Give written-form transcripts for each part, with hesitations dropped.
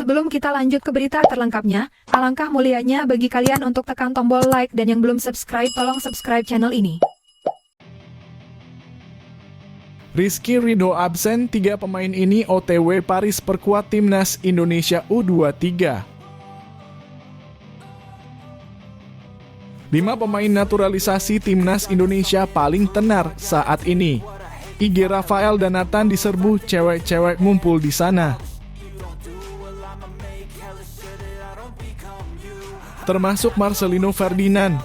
Sebelum kita lanjut ke berita terlengkapnya, alangkah mulianya bagi kalian untuk tekan tombol like dan yang belum subscribe tolong subscribe channel ini. Rizky Ridho absen, 3 pemain ini OTW Paris perkuat timnas Indonesia U23. 5 pemain naturalisasi timnas Indonesia paling tenar saat ini. IG Rafael dan Nathan diserbu cewek-cewek ngumpul di sana. Termasuk Marcelino Ferdinand.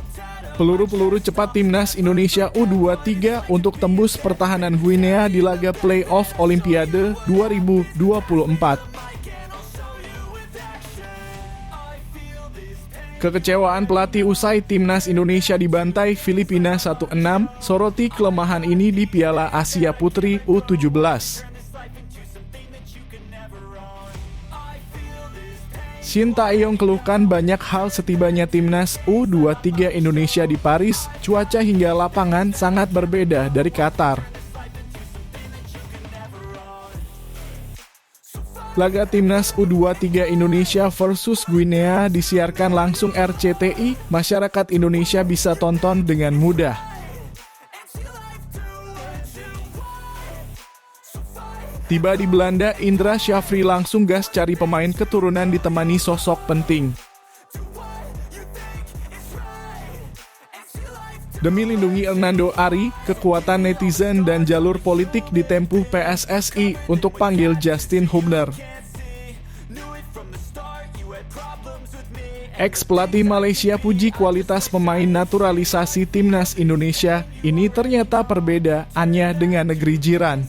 Peluru-peluru cepat timnas Indonesia U23 untuk tembus pertahanan Guinea di laga play-off Olimpiade 2024. Kekecewaan pelatih usai timnas Indonesia dibantai Filipina 1-6, soroti kelemahan ini di Piala Asia Putri U17. Shin Tae-yong keluhkan banyak hal setibanya timnas U23 Indonesia di Paris, cuaca hingga lapangan sangat berbeda dari Qatar. Laga timnas U23 Indonesia versus Guinea disiarkan langsung RCTI, masyarakat Indonesia bisa tonton dengan mudah. Tiba di Belanda, Indra Syafri langsung gas cari pemain keturunan ditemani sosok penting. Demi lindungi Hernando Ari, kekuatan netizen dan jalur politik ditempuh PSSI untuk panggil Justin Hubner. Ex-pelatih Malaysia puji kualitas pemain naturalisasi timnas Indonesia, ini ternyata perbedaannya dengan negeri jiran.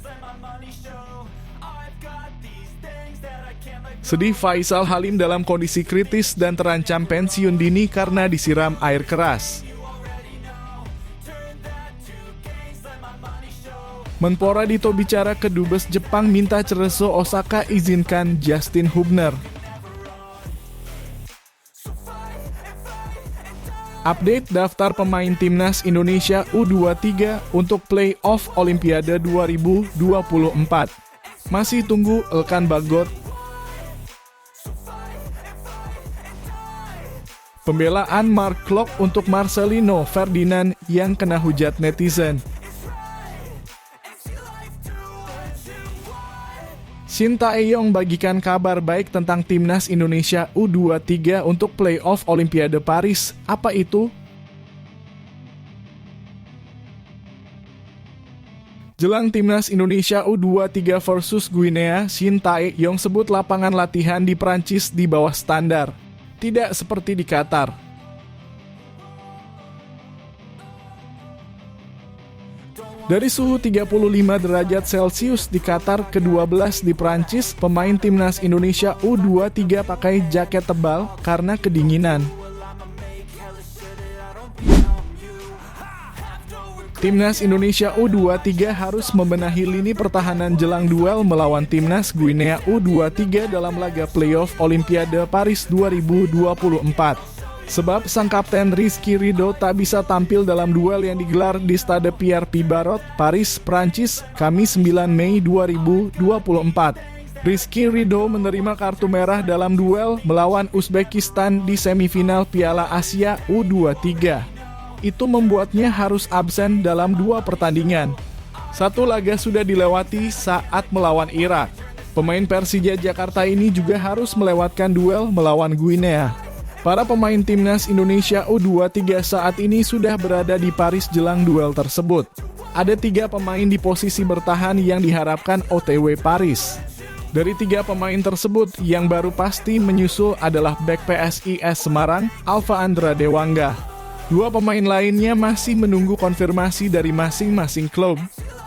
Sedih Faisal Halim dalam kondisi kritis dan terancam pensiun dini karena disiram air keras. Menpora Dito bicara ke Dubes Jepang minta Cerezo Osaka izinkan Justin Hubner. Update daftar pemain timnas Indonesia U23 untuk play-off Olimpiade 2024. Masih tunggu Elkan Bagot. Pembelaan Mark Klok untuk Marcelino Ferdinand yang kena hujat netizen. Shin Tae-yong bagikan kabar baik tentang timnas Indonesia U23 untuk play-off Olimpiade Paris. Apa itu? Jelang timnas Indonesia U23 versus Guinea, Shin Tae-yong sebut lapangan latihan di Prancis di bawah standar. Tidak seperti di Qatar. Dari suhu 35 derajat Celcius di Qatar ke 12 di Prancis, pemain timnas Indonesia U23 pakai jaket tebal karena kedinginan. Timnas Indonesia U23 harus membenahi lini pertahanan jelang duel melawan timnas Guinea U23 dalam laga playoff Olimpiade Paris 2024. Sebab sang kapten Rizky Ridho tak bisa tampil dalam duel yang digelar di Stade Pierre Pibarot, Paris, Prancis, Kamis 9 Mei 2024. Rizky Ridho menerima kartu merah dalam duel melawan Uzbekistan di semifinal Piala Asia U23. Itu membuatnya harus absen dalam 2 pertandingan. Satu laga sudah dilewati saat melawan Irak. Pemain Persija Jakarta ini juga harus melewatkan duel melawan Guinea. Para pemain timnas Indonesia U23 saat ini sudah berada di Paris jelang duel tersebut. Ada 3 pemain di posisi bertahan yang diharapkan OTW Paris. Dari 3 pemain tersebut, yang baru pasti menyusul adalah bek PSIS Semarang, Alfa Andra Dewangga. 2 pemain lainnya masih menunggu konfirmasi dari masing-masing klub.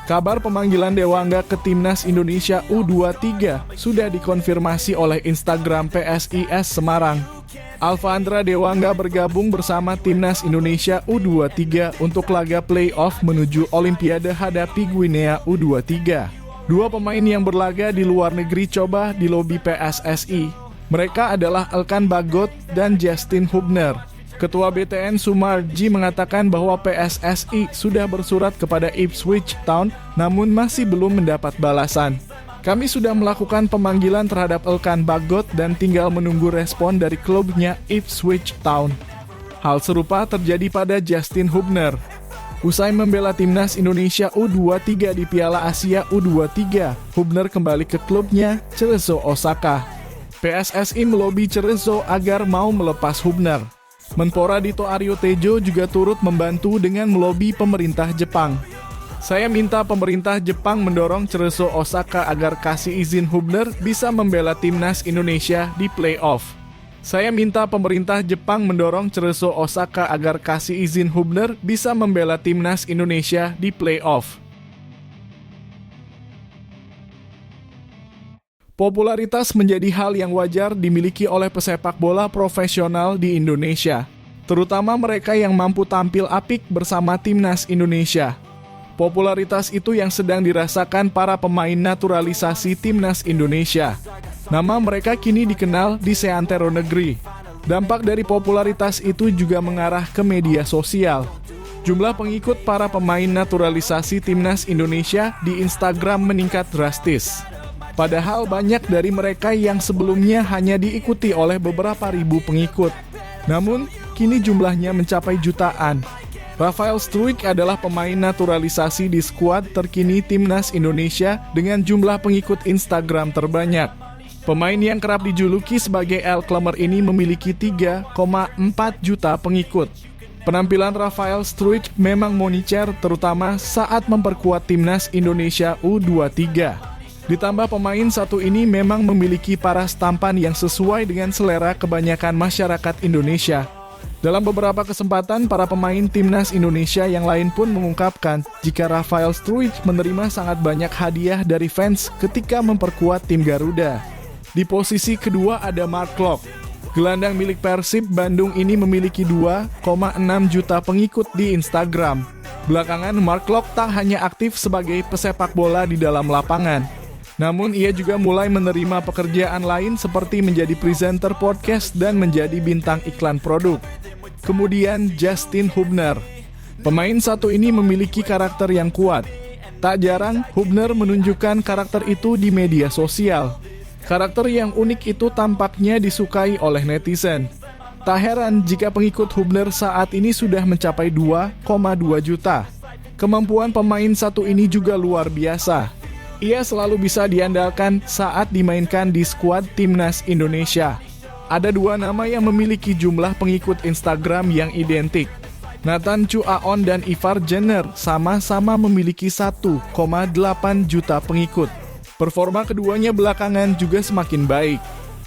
Kabar pemanggilan Dewangga ke timnas Indonesia U23 sudah dikonfirmasi oleh Instagram PSIS Semarang. Alfa Andra Dewangga bergabung bersama timnas Indonesia U23 untuk laga play-off menuju Olimpiade hadapi Guinea U23. 2 pemain yang berlaga di luar negeri coba di lobi PSSI. Mereka adalah Elkan Bagot dan Justin Hubner. Ketua BTN Sumarji mengatakan bahwa PSSI sudah bersurat kepada Ipswich Town namun masih belum mendapat balasan. Kami sudah melakukan pemanggilan terhadap Elkan Bagot dan tinggal menunggu respon dari klubnya Ipswich Town. Hal serupa terjadi pada Justin Hubner. Usai membela timnas Indonesia U23 di Piala Asia U23, Hubner kembali ke klubnya Cerezo Osaka. PSSI melobi Cerezo agar mau melepas Hubner. Menpora Dito Aryo Tejo juga turut membantu dengan melobi pemerintah Jepang. Saya minta pemerintah Jepang mendorong Cerezo Osaka agar kasih izin Hubner bisa membela timnas Indonesia di playoff. Saya minta pemerintah Jepang mendorong Cerezo Osaka agar kasih izin Hubner bisa membela timnas Indonesia di playoff. Popularitas menjadi hal yang wajar dimiliki oleh pesepak bola profesional di Indonesia, terutama mereka yang mampu tampil apik bersama timnas Indonesia. Popularitas itu yang sedang dirasakan para pemain naturalisasi timnas Indonesia. Nama mereka kini dikenal di seantero negeri. Dampak dari popularitas itu juga mengarah ke media sosial. Jumlah pengikut para pemain naturalisasi timnas Indonesia di Instagram meningkat drastis. Padahal banyak dari mereka yang sebelumnya hanya diikuti oleh beberapa ribu pengikut. Namun, kini jumlahnya mencapai jutaan. Rafael Struijk adalah pemain naturalisasi di skuad terkini timnas Indonesia dengan jumlah pengikut Instagram terbanyak. Pemain yang kerap dijuluki sebagai El Klemer ini memiliki 3,4 juta pengikut. Penampilan Rafael Struijk memang monicer terutama saat memperkuat timnas Indonesia U23. Ditambah pemain satu ini memang memiliki paras tampan yang sesuai dengan selera kebanyakan masyarakat Indonesia. Dalam beberapa kesempatan, para pemain timnas Indonesia yang lain pun mengungkapkan jika Rafael Struijk menerima sangat banyak hadiah dari fans ketika memperkuat tim Garuda. Di posisi kedua ada Mark Klok. Gelandang milik Persib Bandung ini memiliki 2,6 juta pengikut di Instagram. Belakangan, Mark Klok tak hanya aktif sebagai pesepak bola di dalam lapangan, namun ia juga mulai menerima pekerjaan lain seperti menjadi presenter podcast dan menjadi bintang iklan produk. Kemudian Justin Hubner. Pemain satu ini memiliki karakter yang kuat. Tak jarang Hubner menunjukkan karakter itu di media sosial. Karakter yang unik itu tampaknya disukai oleh netizen. Tak heran jika pengikut Hubner saat ini sudah mencapai 2,2 juta. Kemampuan pemain satu ini juga luar biasa. Ia selalu bisa diandalkan saat dimainkan di skuad timnas Indonesia. Ada dua nama yang memiliki jumlah pengikut Instagram yang identik. Nathan Chu Aon dan Ivar Jenner sama-sama memiliki 1,8 juta pengikut. Performa keduanya belakangan juga semakin baik,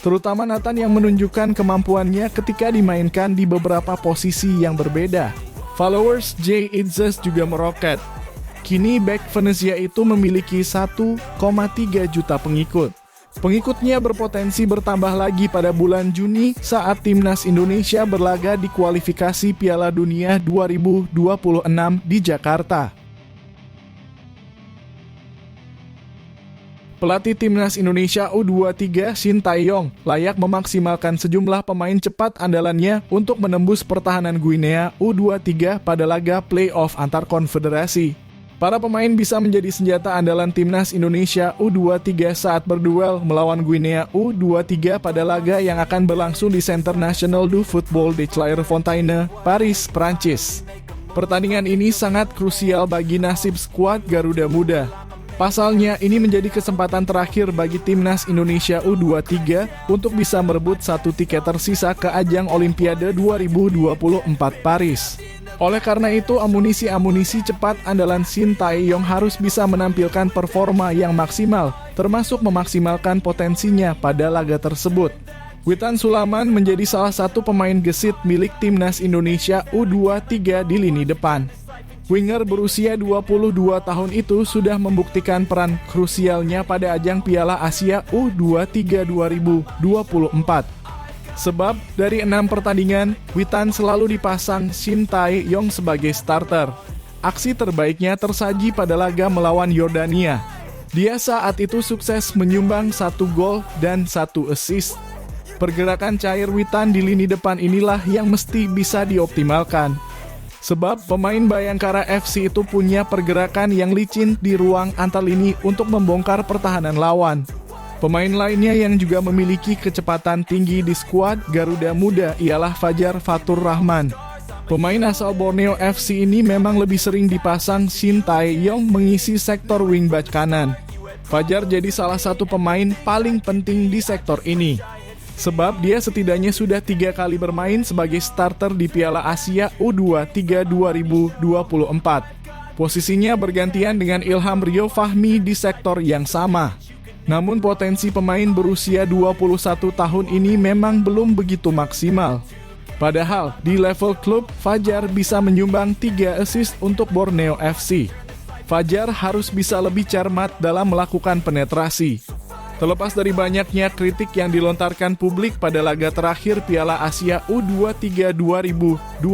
terutama Nathan yang menunjukkan kemampuannya ketika dimainkan di beberapa posisi yang berbeda. Followers Jay Itzes juga meroket. Kini bek Venezia itu memiliki 1,3 juta pengikut. Pengikutnya berpotensi bertambah lagi pada bulan Juni saat timnas Indonesia berlaga di kualifikasi Piala Dunia 2026 di Jakarta. Pelatih timnas Indonesia U23 Shin Tae-yong layak memaksimalkan sejumlah pemain cepat andalannya untuk menembus pertahanan Guinea U23 pada laga play-off antar konfederasi. Para pemain bisa menjadi senjata andalan timnas Indonesia U23 saat berduel melawan Guinea U23 pada laga yang akan berlangsung di Centre National du Football de Clairefontaine, Paris, Prancis. Pertandingan ini sangat krusial bagi nasib skuad Garuda Muda. Pasalnya, ini menjadi kesempatan terakhir bagi timnas Indonesia U23 untuk bisa merebut satu tiket tersisa ke ajang Olimpiade 2024 Paris. Oleh karena itu, amunisi cepat andalan Shin Tae-yong harus bisa menampilkan performa yang maksimal, termasuk memaksimalkan potensinya pada laga tersebut. Witan Sulaiman menjadi salah satu pemain gesit milik timnas Indonesia U23 di lini depan. Winger berusia 22 tahun itu sudah membuktikan peran krusialnya pada ajang Piala Asia U23 2024. Sebab dari 6 pertandingan, Witan selalu dipasang Shin Tae-yong sebagai starter. Aksi terbaiknya tersaji pada laga melawan Yordania. Dia saat itu sukses menyumbang 1 gol dan 1 assist. Pergerakan cair Witan di lini depan inilah yang mesti bisa dioptimalkan. Sebab pemain Bayangkara FC itu punya pergerakan yang licin di ruang antar lini untuk membongkar pertahanan lawan. Pemain lainnya yang juga memiliki kecepatan tinggi di skuad Garuda Muda ialah Fajar Fatur Rahman. Pemain asal Borneo FC ini memang lebih sering dipasang Shin Tae-yong mengisi sektor wingback kanan. Fajar jadi salah satu pemain paling penting di sektor ini. Sebab dia setidaknya sudah 3 kali bermain sebagai starter di Piala Asia U23 2024. Posisinya bergantian dengan Ilham Rio Fahmi di sektor yang sama. Namun potensi pemain berusia 21 tahun ini memang belum begitu maksimal. Padahal di level klub, Fajar bisa menyumbang 3 assist untuk Borneo FC. Fajar harus bisa lebih cermat dalam melakukan penetrasi. Terlepas dari banyaknya kritik yang dilontarkan publik pada laga terakhir Piala Asia U23 2024,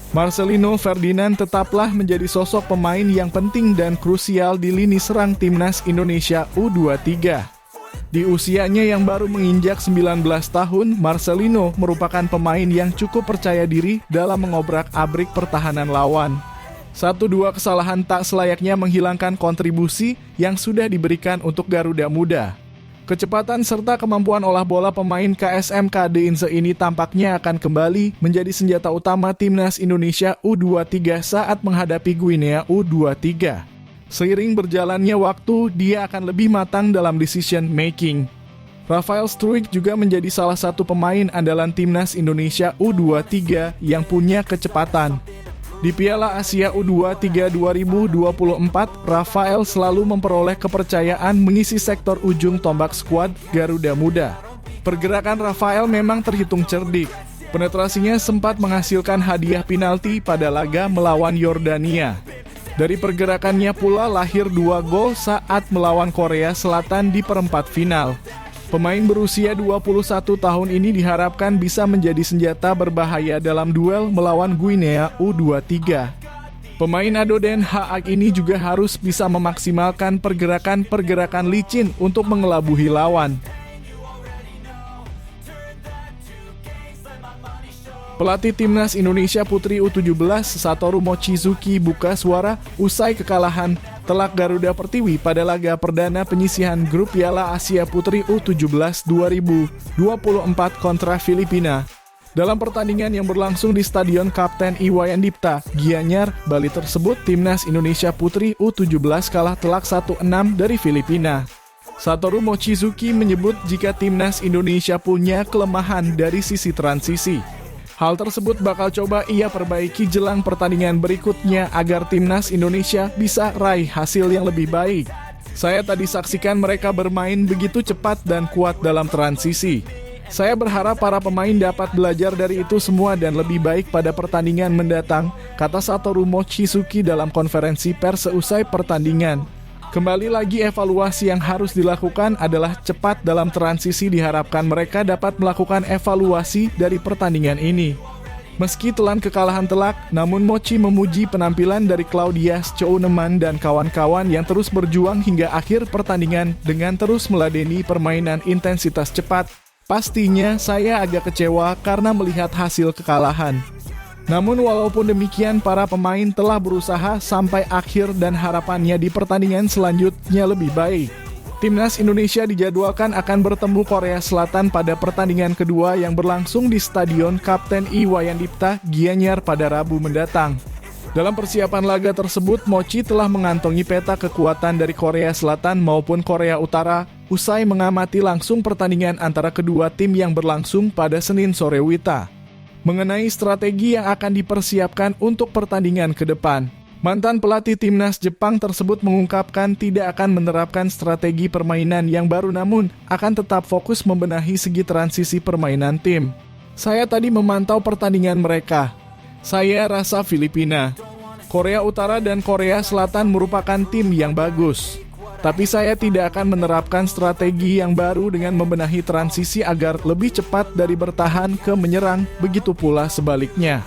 Marcelino Ferdinand tetaplah menjadi sosok pemain yang penting dan krusial di lini serang Timnas Indonesia U23. Di usianya yang baru menginjak 19 tahun, Marcelino merupakan pemain yang cukup percaya diri dalam mengobrak-abrik pertahanan lawan. 1-2 kesalahan tak selayaknya menghilangkan kontribusi yang sudah diberikan untuk Garuda Muda. Kecepatan serta kemampuan olah bola pemain KSM Kadense ini tampaknya akan kembali menjadi senjata utama Timnas Indonesia U23 saat menghadapi Guinea U23. Seiring berjalannya waktu, dia akan lebih matang dalam decision making. Rafael Struijk juga menjadi salah satu pemain andalan Timnas Indonesia U23 yang punya kecepatan. Di Piala Asia U23 2024, Rafael selalu memperoleh kepercayaan mengisi sektor ujung tombak skuad Garuda Muda. Pergerakan Rafael memang terhitung cerdik. Penetrasinya sempat menghasilkan hadiah penalti pada laga melawan Yordania. Dari pergerakannya pula lahir 2 gol saat melawan Korea Selatan di perempat final. Pemain berusia 21 tahun ini diharapkan bisa menjadi senjata berbahaya dalam duel melawan Guinea U23. Pemain Ado Den Haag ini juga harus bisa memaksimalkan pergerakan-pergerakan licin untuk mengelabuhi lawan. Pelatih Timnas Indonesia Putri U17 Satoru Mochizuki buka suara usai kekalahan telak Garuda Pertiwi pada laga perdana penyisihan grup Piala Asia Putri U17 2024 kontra Filipina. Dalam pertandingan yang berlangsung di Stadion Kapten Iwayan Dipta, Gianyar, Bali tersebut, Timnas Indonesia Putri U17 kalah telak 1-6 dari Filipina. Satoru Mochizuki menyebut jika Timnas Indonesia punya kelemahan dari sisi transisi. Hal tersebut bakal coba ia perbaiki jelang pertandingan berikutnya agar Timnas Indonesia bisa raih hasil yang lebih baik. Saya tadi saksikan mereka bermain begitu cepat dan kuat dalam transisi. Saya berharap para pemain dapat belajar dari itu semua dan lebih baik pada pertandingan mendatang, kata Satoru Mochizuki dalam konferensi pers seusai pertandingan. Kembali lagi, evaluasi yang harus dilakukan adalah cepat dalam transisi. Diharapkan mereka dapat melakukan evaluasi dari pertandingan ini. Meski telan kekalahan telak, namun Mochi memuji penampilan dari Claudia Schooneman dan kawan-kawan yang terus berjuang hingga akhir pertandingan dengan terus meladeni permainan intensitas cepat. Pastinya saya agak kecewa karena melihat hasil kekalahan. Namun walaupun demikian, para pemain telah berusaha sampai akhir dan harapannya di pertandingan selanjutnya lebih baik. Timnas Indonesia dijadwalkan akan bertemu Korea Selatan pada pertandingan kedua yang berlangsung di Stadion Kapten Iwayan Dipta, Gianyar pada Rabu mendatang. Dalam persiapan laga tersebut, Mochi telah mengantongi peta kekuatan dari Korea Selatan maupun Korea Utara usai mengamati langsung pertandingan antara kedua tim yang berlangsung pada Senin sore WITA. Mengenai strategi yang akan dipersiapkan untuk pertandingan ke depan, mantan pelatih Timnas Jepang tersebut mengungkapkan tidak akan menerapkan strategi permainan yang baru, namun akan tetap fokus membenahi segi transisi permainan tim. Saya tadi memantau pertandingan mereka. Saya rasa Filipina, Korea Utara dan Korea Selatan merupakan tim yang bagus. Tapi saya tidak akan menerapkan strategi yang baru dengan membenahi transisi agar lebih cepat dari bertahan ke menyerang, begitu pula sebaliknya.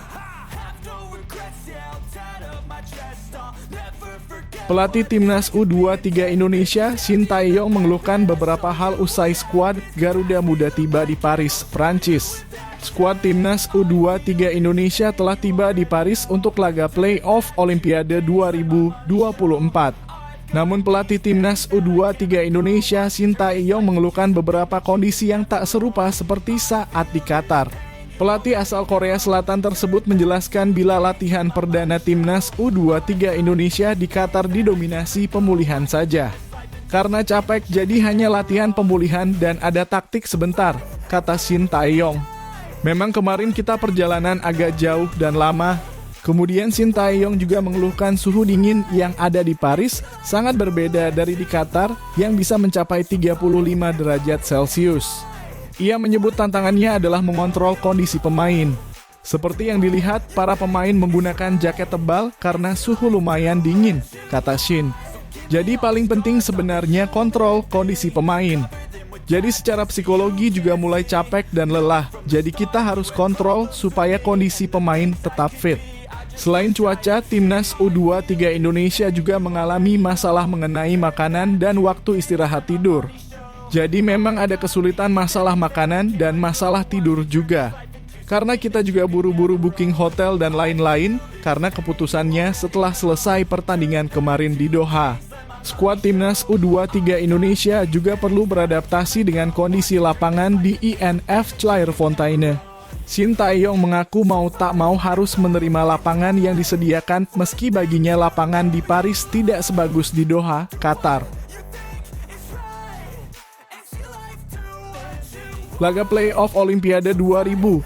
Pelatih Timnas U23 Indonesia, Shin Tae-yong mengeluhkan beberapa hal usai skuad Garuda Muda tiba di Paris, Prancis. Skuad Timnas U23 Indonesia telah tiba di Paris untuk laga playoff Olimpiade 2024. Namun pelatih Timnas U23 Indonesia Sintayong mengeluhkan beberapa kondisi yang tak serupa seperti saat di Qatar. Pelatih asal Korea Selatan tersebut menjelaskan bila latihan perdana Timnas U23 Indonesia di Qatar didominasi pemulihan saja. Karena capek jadi hanya latihan pemulihan dan ada taktik sebentar, kata Sintayong. Memang kemarin kita perjalanan agak jauh dan lama. Kemudian Sintayong juga mengeluhkan suhu dingin yang ada di Paris sangat berbeda dari di Qatar yang bisa mencapai 35 derajat Celcius. Ia menyebut tantangannya adalah mengontrol kondisi pemain. Seperti yang dilihat, para pemain menggunakan jaket tebal karena suhu lumayan dingin, kata Shin. Jadi paling penting sebenarnya kontrol kondisi pemain. Jadi secara psikologi juga mulai capek dan lelah, jadi kita harus kontrol supaya kondisi pemain tetap fit. Selain cuaca, Timnas U23 Indonesia juga mengalami masalah mengenai makanan dan waktu istirahat tidur. Jadi memang ada kesulitan masalah makanan dan masalah tidur juga. Karena kita juga buru-buru booking hotel dan lain-lain, karena keputusannya setelah selesai pertandingan kemarin di Doha. Skuad Timnas U23 Indonesia juga perlu beradaptasi dengan kondisi lapangan di INF Clairefontaine. Sintayong mengaku mau tak mau harus menerima lapangan yang disediakan meski baginya lapangan di Paris tidak sebagus di Doha, Qatar. Laga playoff Olimpiade 2024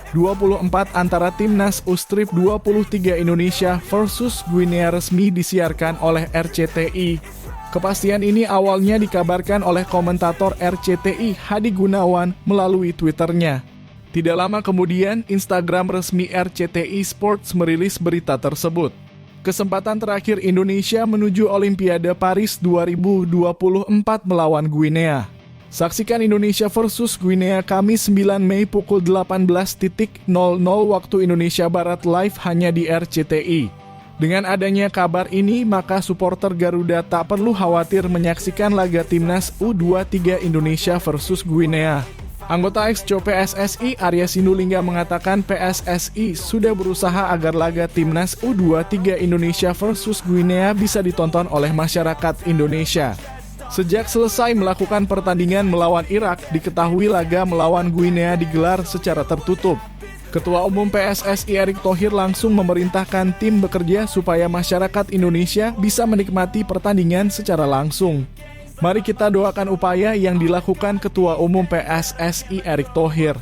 antara Timnas U-23 Indonesia versus Guinea resmi disiarkan oleh RCTI. Kepastian ini awalnya dikabarkan oleh komentator RCTI Hadi Gunawan melalui Twitternya. Tidak lama kemudian, Instagram resmi RCTI Sports merilis berita tersebut. Kesempatan terakhir Indonesia menuju Olimpiade Paris 2024 melawan Guinea. Saksikan Indonesia versus Guinea Kamis 9 Mei pukul 18.00 waktu Indonesia Barat live hanya di RCTI. Dengan adanya kabar ini, maka supporter Garuda tak perlu khawatir menyaksikan laga Timnas U23 Indonesia versus Guinea. Anggota Exco PSSI Arya Sinulinga mengatakan PSSI sudah berusaha agar laga Timnas U23 Indonesia versus Guinea bisa ditonton oleh masyarakat Indonesia. Sejak selesai melakukan pertandingan melawan Irak, diketahui laga melawan Guinea digelar secara tertutup. Ketua Umum PSSI Erick Thohir langsung memerintahkan tim bekerja supaya masyarakat Indonesia bisa menikmati pertandingan secara langsung. Mari kita doakan upaya yang dilakukan Ketua Umum PSSI Erick Thohir.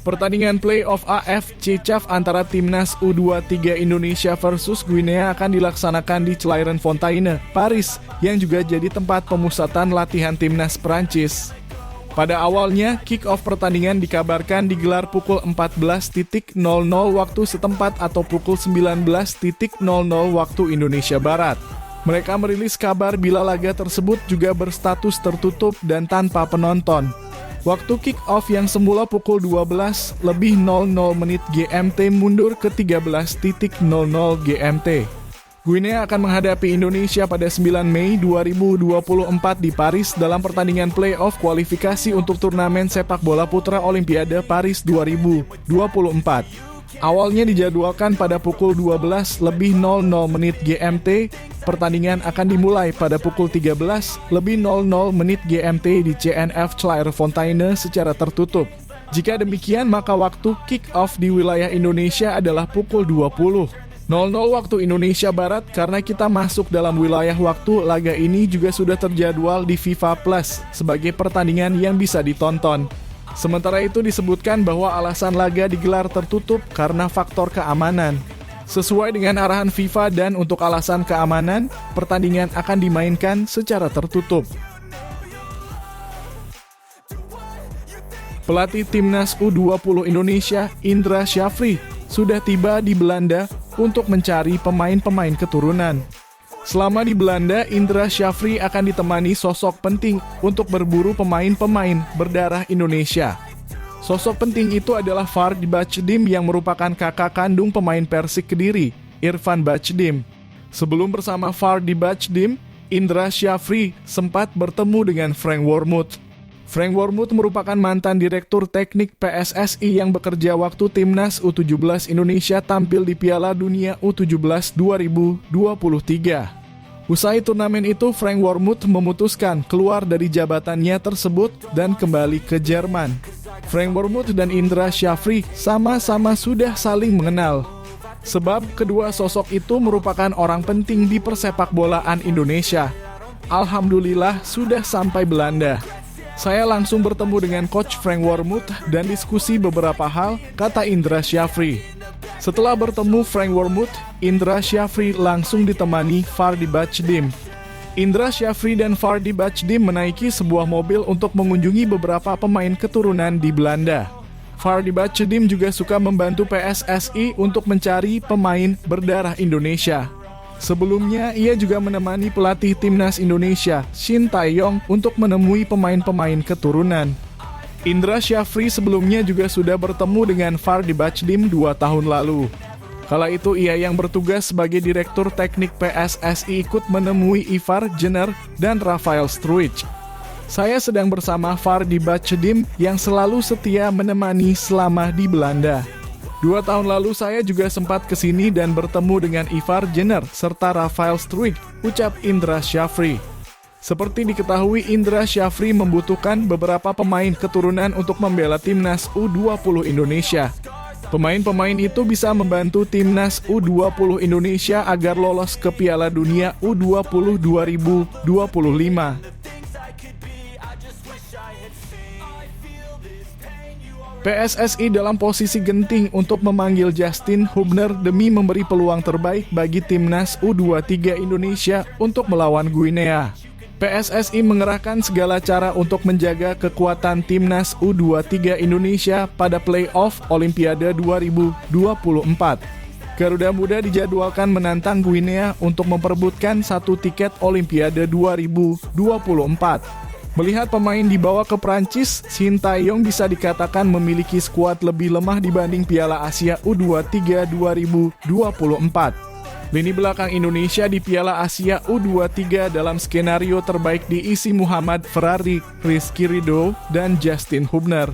Pertandingan playoff AFC CAF antara Timnas U23 Indonesia versus Guinea akan dilaksanakan di Clairefontaine, Paris, yang juga jadi tempat pemusatan latihan Timnas Prancis. Pada awalnya, kick-off pertandingan dikabarkan digelar pukul 14.00 waktu setempat atau pukul 19.00 waktu Indonesia Barat. Mereka merilis kabar bila laga tersebut juga berstatus tertutup dan tanpa penonton. Waktu kick-off yang semula pukul 12.00 GMT mundur ke 13.00 GMT. Guinea akan menghadapi Indonesia pada 9 Mei 2024 di Paris dalam pertandingan playoff kualifikasi untuk turnamen sepak bola putra Olimpiade Paris 2024. Awalnya dijadwalkan pada pukul 12.00 GMT, pertandingan akan dimulai pada pukul 13.00 GMT di CNF Clairefontaine secara tertutup. Jika demikian, maka waktu kick-off di wilayah Indonesia adalah pukul 20.00 waktu Indonesia Barat karena kita masuk dalam wilayah waktu laga ini juga sudah terjadwal di FIFA Plus sebagai pertandingan yang bisa ditonton. Sementara itu disebutkan bahwa alasan laga digelar tertutup karena faktor keamanan. Sesuai dengan arahan FIFA dan untuk alasan keamanan, pertandingan akan dimainkan secara tertutup. Pelatih Timnas U20 Indonesia, Indra Syafri, sudah tiba di Belanda untuk mencari pemain-pemain keturunan. Selama di Belanda, Indra Syafri akan ditemani sosok penting untuk berburu pemain-pemain berdarah Indonesia. Sosok penting itu adalah Fard Bachdim yang merupakan kakak kandung pemain Persik Kediri, Irfan Bachdim. Sebelum bersama Fard Bachdim, Indra Syafri sempat bertemu dengan Frank Wormuth. Frank Wormuth merupakan mantan direktur teknik PSSI yang bekerja waktu Timnas U17 Indonesia tampil di Piala Dunia U17 2023. Usai turnamen itu, Frank Wormuth memutuskan keluar dari jabatannya tersebut dan kembali ke Jerman. Frank Wormuth dan Indra Syafri sama-sama sudah saling mengenal, sebab kedua sosok itu merupakan orang penting di persepakbolaan Indonesia. Alhamdulillah sudah sampai Belanda. Saya langsung bertemu dengan Coach Frank Wormuth dan diskusi beberapa hal, kata Indra Syafri. Setelah bertemu Frank Wormuth, Indra Syafri langsung ditemani Fardy Bachdim. Indra Syafri dan Fardy Bachdim menaiki sebuah mobil untuk mengunjungi beberapa pemain keturunan di Belanda. Fardy Bachdim juga suka membantu PSSI untuk mencari pemain berdarah Indonesia. Sebelumnya, ia juga menemani pelatih Timnas Indonesia, Shin Tae-yong, untuk menemui pemain-pemain keturunan. Indra Syafri sebelumnya juga sudah bertemu dengan Fardy Bachdim 2 tahun lalu. Kala itu ia yang bertugas sebagai Direktur Teknik PSSI ikut menemui Ivar Jenner dan Rafael Struijk. Saya sedang bersama Fardy Bachdim yang selalu setia menemani selama di Belanda. 2 tahun lalu saya juga sempat ke sini dan bertemu dengan Ivar Jenner serta Rafael Struijk, ucap Indra Syafri. Seperti diketahui, Indra Syafri membutuhkan beberapa pemain keturunan untuk membela Timnas U20 Indonesia. Pemain-pemain itu bisa membantu Timnas U20 Indonesia agar lolos ke Piala Dunia U20 2025. PSSI dalam posisi genting untuk memanggil Justin Hubner demi memberi peluang terbaik bagi Timnas U23 Indonesia untuk melawan Guinea. PSSI mengerahkan segala cara untuk menjaga kekuatan Timnas U23 Indonesia pada play-off Olimpiade 2024. Garuda Muda dijadwalkan menantang Guinea untuk memperebutkan 1 tiket Olimpiade 2024. Melihat pemain dibawa ke Prancis, Shin Tae-yong bisa dikatakan memiliki skuad lebih lemah dibanding Piala Asia U23 2024. Lini belakang Indonesia di Piala Asia U23 dalam skenario terbaik diisi Muhammad Ferrari, Rizky Ridho, dan Justin Hubner.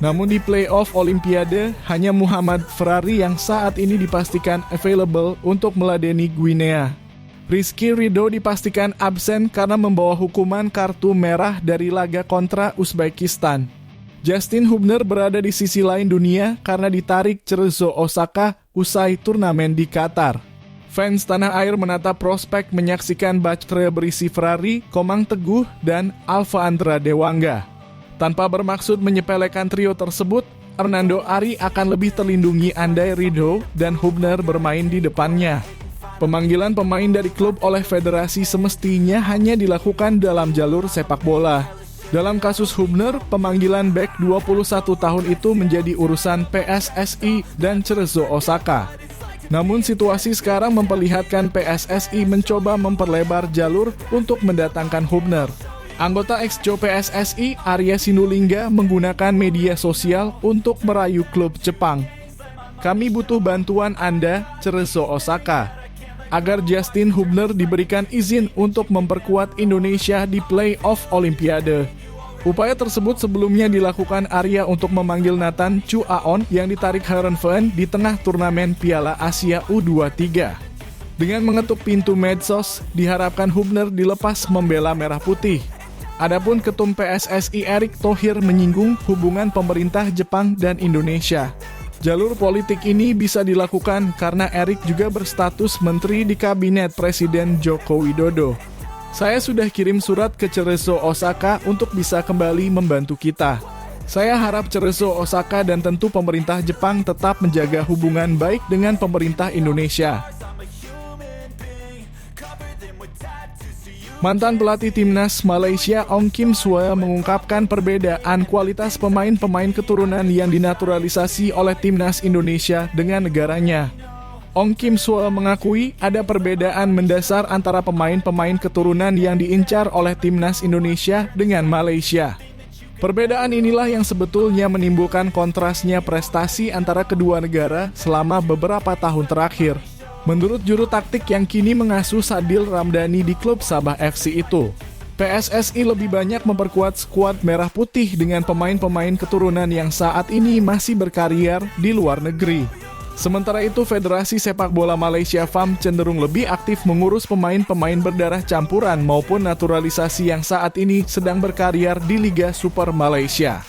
Namun di play-off Olimpiade, hanya Muhammad Ferrari yang saat ini dipastikan available untuk meladeni Guinea. Rizky Ridho dipastikan absen karena membawa hukuman kartu merah dari laga kontra Uzbekistan. Justin Hubner berada di sisi lain dunia karena ditarik Cerezo Osaka usai turnamen di Qatar. Fans tanah air menatap prospek menyaksikan backstreet berisi Ferrari, Komang Teguh, dan Alfa Andra Dewangga. Tanpa bermaksud menyepelekan trio tersebut, Hernando Ari akan lebih terlindungi andai Ridho dan Hubner bermain di depannya. Pemanggilan pemain dari klub oleh federasi semestinya hanya dilakukan dalam jalur sepak bola. Dalam kasus Hubner, pemanggilan bek 21 tahun itu menjadi urusan PSSI dan Cerezo Osaka. Namun situasi sekarang memperlihatkan PSSI mencoba memperlebar jalur untuk mendatangkan Hubner. Anggota ex-Jo PSSI, Arya Sinulinga, menggunakan media sosial untuk merayu klub Jepang. Kami butuh bantuan Anda, Cerezo Osaka, agar Justin Hubner diberikan izin untuk memperkuat Indonesia di play-off Olimpiade. Upaya tersebut sebelumnya dilakukan Arya untuk memanggil Nathan Chu Aon yang ditarik Heerenveen di tengah turnamen Piala Asia U23. Dengan mengetuk pintu medsos, diharapkan Hubner dilepas membela Merah Putih. Adapun Ketum PSSI Erick Thohir menyinggung hubungan pemerintah Jepang dan Indonesia. Jalur politik ini bisa dilakukan karena Erick juga berstatus menteri di kabinet Presiden Joko Widodo. Saya sudah kirim surat ke Cerezo Osaka untuk bisa kembali membantu kita. Saya harap Cerezo Osaka dan tentu pemerintah Jepang tetap menjaga hubungan baik dengan pemerintah Indonesia. Mantan pelatih Timnas Malaysia Ong Kim Sue mengungkapkan perbedaan kualitas pemain-pemain keturunan yang dinaturalisasi oleh Timnas Indonesia dengan negaranya. Ong Kim Sue mengakui ada perbedaan mendasar antara pemain-pemain keturunan yang diincar oleh Timnas Indonesia dengan Malaysia. Perbedaan inilah yang sebetulnya menimbulkan kontrasnya prestasi antara kedua negara selama beberapa tahun terakhir. Menurut juru taktik yang kini mengasuh Sadil Ramdhani di klub Sabah FC itu, PSSI lebih banyak memperkuat skuad merah putih dengan pemain-pemain keturunan yang saat ini masih berkarir di luar negeri. Sementara itu, Federasi Sepak Bola Malaysia FAM cenderung lebih aktif mengurus pemain-pemain berdarah campuran maupun naturalisasi yang saat ini sedang berkarir di Liga Super Malaysia.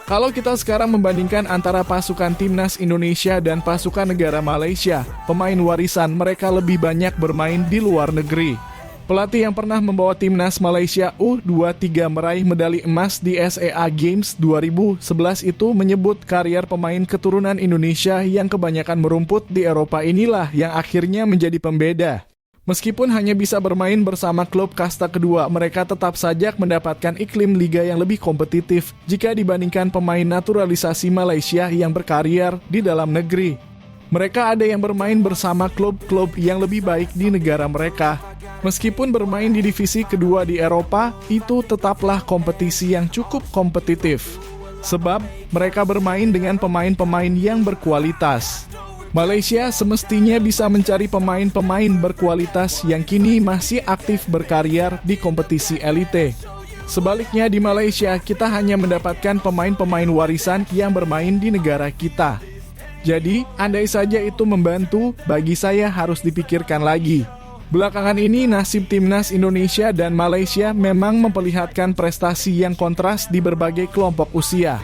Kalau kita sekarang membandingkan antara pasukan timnas Indonesia dan pasukan negara Malaysia, pemain warisan mereka lebih banyak bermain di luar negeri. Pelatih yang pernah membawa timnas Malaysia U23 meraih medali emas di SEA Games 2011 itu menyebut karier pemain keturunan Indonesia yang kebanyakan merumput di Eropa inilah yang akhirnya menjadi pembeda. Meskipun hanya bisa bermain bersama klub kasta kedua, mereka tetap saja mendapatkan iklim liga yang lebih kompetitif jika dibandingkan pemain naturalisasi Malaysia yang berkarier di dalam negeri. Mereka ada yang bermain bersama klub-klub yang lebih baik di negara mereka. Meskipun bermain di divisi kedua di Eropa, itu tetaplah kompetisi yang cukup kompetitif. Sebab mereka bermain dengan pemain-pemain yang berkualitas. Malaysia semestinya bisa mencari pemain-pemain berkualitas yang kini masih aktif berkarir di kompetisi elite. Sebaliknya di Malaysia, kita hanya mendapatkan pemain-pemain warisan yang bermain di negara kita. Jadi, andai saja itu membantu, bagi saya harus dipikirkan lagi. Belakangan ini nasib timnas Indonesia dan Malaysia memang memperlihatkan prestasi yang kontras di berbagai kelompok usia.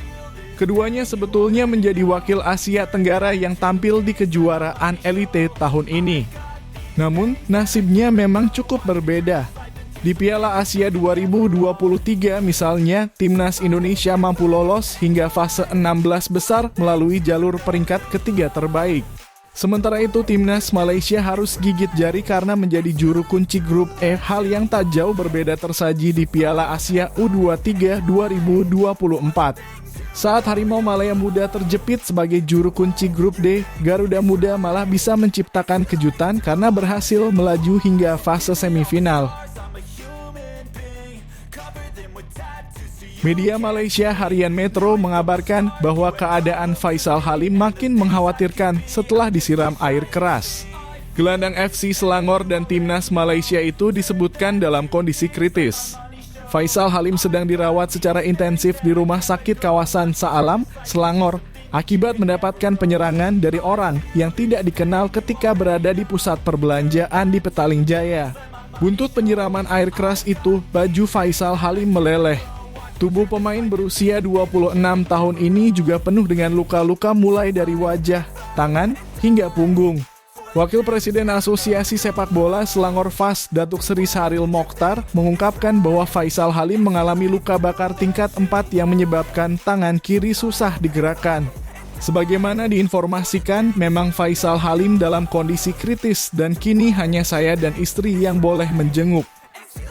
Keduanya sebetulnya menjadi wakil Asia Tenggara yang tampil di kejuaraan elite tahun ini. Namun, nasibnya memang cukup berbeda. Di Piala Asia 2023 misalnya, timnas Indonesia mampu lolos hingga fase 16 besar melalui jalur peringkat ketiga terbaik. Sementara itu, timnas Malaysia harus gigit jari karena menjadi juru kunci grup E, hal yang tak jauh berbeda tersaji di Piala Asia U23 2024. Saat Harimau Malaya Muda terjepit sebagai juru kunci grup D, Garuda Muda malah bisa menciptakan kejutan karena berhasil melaju hingga fase semifinal. Media Malaysia Harian Metro mengabarkan bahwa keadaan Faisal Halim makin mengkhawatirkan setelah disiram air keras. Gelandang FC Selangor dan timnas Malaysia itu disebutkan dalam kondisi kritis. Faisal Halim sedang dirawat secara intensif di rumah sakit kawasan Saalam, Selangor, akibat mendapatkan penyerangan dari orang yang tidak dikenal ketika berada di pusat perbelanjaan di Petaling Jaya. Buntut penyiraman air keras itu, baju Faisal Halim meleleh. Tubuh pemain berusia 26 tahun ini juga penuh dengan luka-luka mulai dari wajah, tangan, hingga punggung. Wakil Presiden Asosiasi Sepak Bola Selangor FAS, Datuk Seri Sahril Mokhtar, mengungkapkan bahwa Faisal Halim mengalami luka bakar tingkat 4 yang menyebabkan tangan kiri susah digerakkan. Sebagaimana diinformasikan, memang Faisal Halim dalam kondisi kritis dan kini hanya saya dan istri yang boleh menjenguk.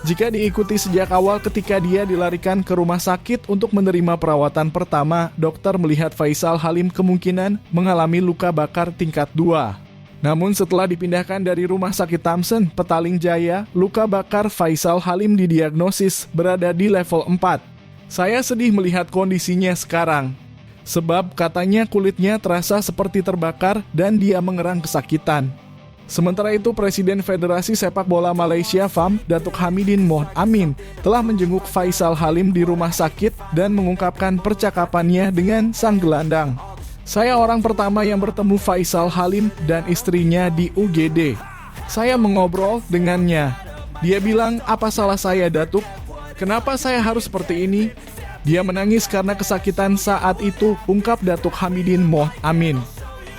Jika diikuti sejak awal ketika dia dilarikan ke rumah sakit untuk menerima perawatan pertama, dokter melihat Faisal Halim kemungkinan mengalami luka bakar tingkat 2. Namun setelah dipindahkan dari Rumah Sakit Tamsen, Petaling Jaya, luka bakar Faisal Halim didiagnosis berada di level 4. Saya sedih melihat kondisinya sekarang. Sebab katanya kulitnya terasa seperti terbakar dan dia mengerang kesakitan. Sementara itu, Presiden Federasi Sepak Bola Malaysia FAM, Datuk Hamidin Mohd Amin, telah menjenguk Faisal Halim di rumah sakit dan mengungkapkan percakapannya dengan sang gelandang. Saya orang pertama yang bertemu Faisal Halim dan istrinya di UGD. Saya mengobrol dengannya. Dia bilang, apa salah saya, Datuk? Kenapa saya harus seperti ini? Dia menangis karena kesakitan saat itu, ungkap Datuk Hamidin Mohd Amin.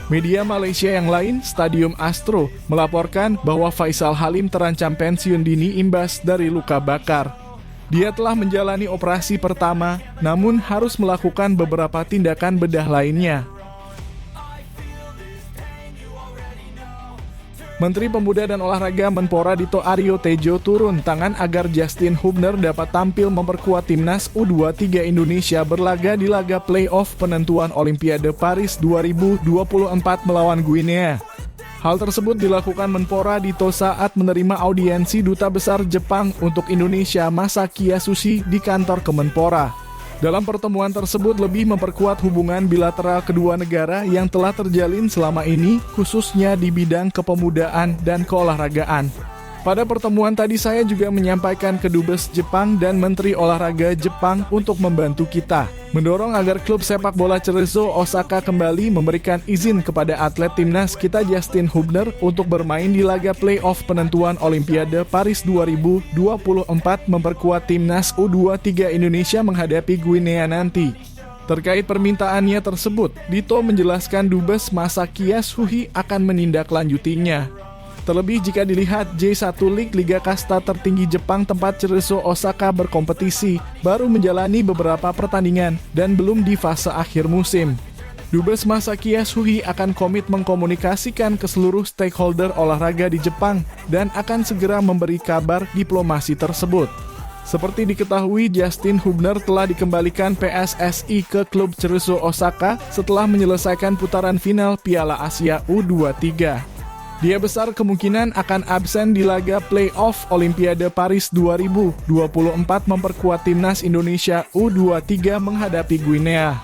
Media Malaysia yang lain, Stadium Astro, melaporkan bahwa Faisal Halim terancam pensiun dini imbas dari luka bakar. Dia telah menjalani operasi pertama, namun harus melakukan beberapa tindakan bedah lainnya. Menteri Pemuda dan Olahraga Menpora Dito Aryo Tejo turun tangan agar Justin Hubner dapat tampil memperkuat timnas U23 Indonesia berlaga di laga play-off penentuan Olimpiade Paris 2024 melawan Guinea. Hal tersebut dilakukan Menpora Dito saat menerima audiensi Duta Besar Jepang untuk Indonesia Masaki Yasushi di kantor Kemenpora. Dalam pertemuan tersebut lebih memperkuat hubungan bilateral kedua negara yang telah terjalin selama ini, khususnya di bidang kepemudaan dan keolahragaan. Pada pertemuan tadi saya juga menyampaikan ke Dubes Jepang dan Menteri Olahraga Jepang untuk membantu kita mendorong agar klub sepak bola Cerezo Osaka kembali memberikan izin kepada atlet timnas kita Justin Hubner untuk bermain di laga playoff penentuan Olimpiade Paris 2024 memperkuat timnas U23 Indonesia menghadapi Guinea nanti. Terkait permintaannya tersebut, Dito menjelaskan Dubes Masaki Yasuhi akan menindaklanjutinya. Terlebih jika dilihat J1 League Liga Kasta tertinggi Jepang tempat Cerezo Osaka berkompetisi baru menjalani beberapa pertandingan dan belum di fase akhir musim. Dubes Masaki Yasuhi akan komit mengkomunikasikan ke seluruh stakeholder olahraga di Jepang dan akan segera memberi kabar diplomasi tersebut. Seperti diketahui, Justin Hubner telah dikembalikan PSSI ke klub Cerezo Osaka setelah menyelesaikan putaran final Piala Asia U23. Dia besar kemungkinan akan absen di laga playoff Olimpiade Paris 2024 memperkuat timnas Indonesia U23 menghadapi Guinea.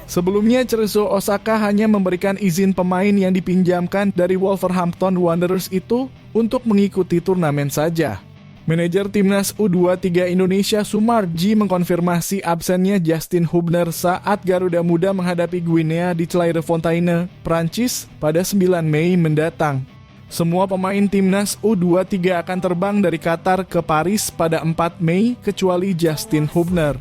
Sebelumnya, Cerezo Osaka hanya memberikan izin pemain yang dipinjamkan dari Wolverhampton Wanderers itu untuk mengikuti turnamen saja. Manajer timnas U23 Indonesia Sumarji mengkonfirmasi absennya Justin Hubner saat Garuda Muda menghadapi Guinea di Clairefontaine, Prancis pada 9 Mei mendatang. Semua pemain timnas U23 akan terbang dari Qatar ke Paris pada 4 Mei kecuali Justin Hubner.